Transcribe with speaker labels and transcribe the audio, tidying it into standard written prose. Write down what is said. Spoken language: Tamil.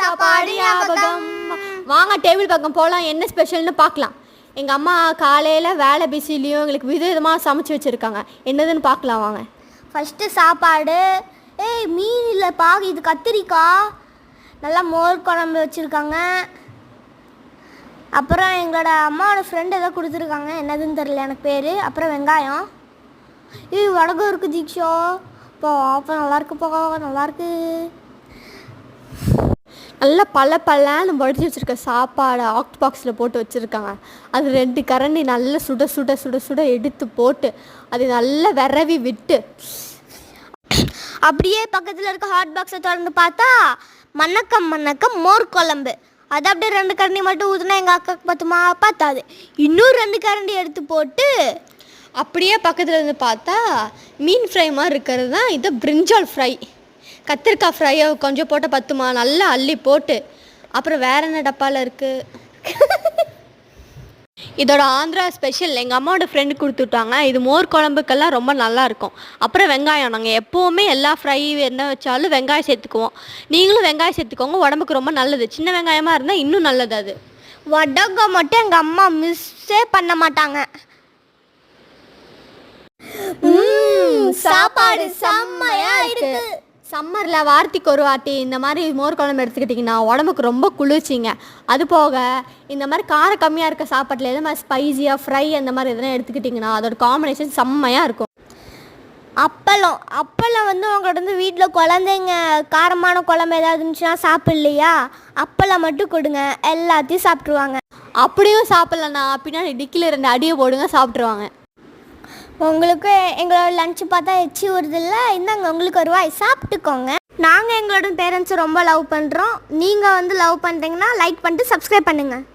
Speaker 1: சாப்பாடு ஞாபகம். வாங்க டேபிள் பக்கம் போகலாம், என்ன ஸ்பெஷல்னு பார்க்கலாம். எங்கள் அம்மா காலையில் வேலை பிஸிலையும் எங்களுக்கு விதவிதமாக சமைச்சு வச்சுருக்காங்க. என்னதுன்னு பார்க்கலாம் வாங்க.
Speaker 2: ஃபஸ்ட்டு சாப்பாடு. மீன் இல்லைப்பா, இது கத்திரிக்காய். நல்லா மோர் குழம்பு வச்சுருக்காங்க. அப்புறம் எங்களோட அம்மாவோட ஃப்ரெண்டு எதோ கொடுத்துருக்காங்க, என்னதுன்னு தெரியல எனக்கு பேர். அப்புறம் வெங்காயம். வடகம் இருக்குது தீக்ஷா. அப்போ நல்லாயிருக்குப்பா, நல்லாயிருக்கு.
Speaker 1: நல்லா பல்லன்னு வடித்து வச்சுருக்க சாப்பாடை ஆக்ட் பாக்ஸில் போட்டு வச்சுருக்காங்க. அது 2 கரண்டி நல்லா சுட சுட சுட சுட எடுத்து போட்டு அது நல்லா விரவி விட்டு
Speaker 2: அப்படியே பக்கத்தில் இருக்க ஹாட் பாக்ஸை திறந்து பார்த்தா மணக்கம் மோர் குழம்பு. அது அப்படியே 2 கரண்டி மட்டும் ஊற்றுனா எங்கள் அக்காவுக்கு பத்துமா? பார்த்தாது. இன்னும் 2 கரண்டி எடுத்து போட்டு
Speaker 1: அப்படியே பக்கத்தில் இருந்து பார்த்தா மீன் ஃப்ரை மாதிரி இருக்கிறது தான் இது பிரிஞ்சால் ஃப்ரை. கத்திரிக்காய் ஃப்ரையை கொஞ்சம் போட்ட பத்துமா, நல்லா அள்ளி போட்டு. அப்புறம் வேறு என்ன டப்பாவில் இருக்குது? இதோட ஆந்திரா ஸ்பெஷல் எங்கள் அம்மாவோட ஃப்ரெண்டு கொடுத்துட்டாங்க. இது மோர் குழம்புக்கெல்லாம் ரொம்ப நல்லாயிருக்கும். அப்புறம் வெங்காயம், நாங்கள் எப்போவுமே எல்லா ஃப்ரை என்ன வச்சாலும் வெங்காயம் சேர்த்துக்குவோம். நீங்களும் வெங்காயம் சேர்த்துக்கோங்க, உடம்புக்கு ரொம்ப நல்லது. சின்ன வெங்காயமாக இருந்தால் இன்னும் நல்லது. அது
Speaker 2: வடகம் மட்டும் எங்கள் அம்மா மிஸ்ஸே பண்ண மாட்டாங்க. சாப்பாடு செம்மையா இருக்கு.
Speaker 1: சம்மரில் வாரத்துக்கு ஒரு வாட்டி இந்த மாதிரி மோர் குழம்பு எடுத்துக்கிட்டிங்கன்னா உடம்புக்கு ரொம்ப குளிர்ச்சிங்க. அது போக இந்த மாதிரி காரம் கம்மியாக இருக்க சாப்பாட்டில் எது மாதிரி ஸ்பைஸியாக ஃப்ரை அந்த மாதிரி எதனா எடுத்துக்கிட்டிங்கன்னா அதோட காம்பினேஷன் செம்மையாக இருக்கும்.
Speaker 2: அப்பளம் வந்து உங்கள்கிட்ட வந்து வீட்டில் குழந்தைங்க காரமான குழம்பு ஏதாவது இருந்துச்சுன்னா சாப்பிட்லையா, அப்பளம் மட்டும் கொடுங்க, எல்லாத்தையும் சாப்பிட்ருவாங்க.
Speaker 1: அப்படியும் சாப்பிட்லண்ணா பின்னாடி டிக்கில் 2 அடியை போடுங்க, சாப்பிட்ருவாங்க.
Speaker 2: உங்களுக்கு எங்களோட லஞ்சு பார்த்தா எச்சி வருதில்ல, இந்தாங்க உங்களுக்கு ஒரு வாய் சாப்பிட்டுக்கோங்க. நாங்கள் எங்களோட பேரண்ட்ஸை ரொம்ப லவ் பண்ணுறோம். நீங்கள் வந்து லவ் பண்ணுறீங்கன்னா லைக் பண்ணிட்டு சப்ஸ்கிரைப் பண்ணுங்கள்.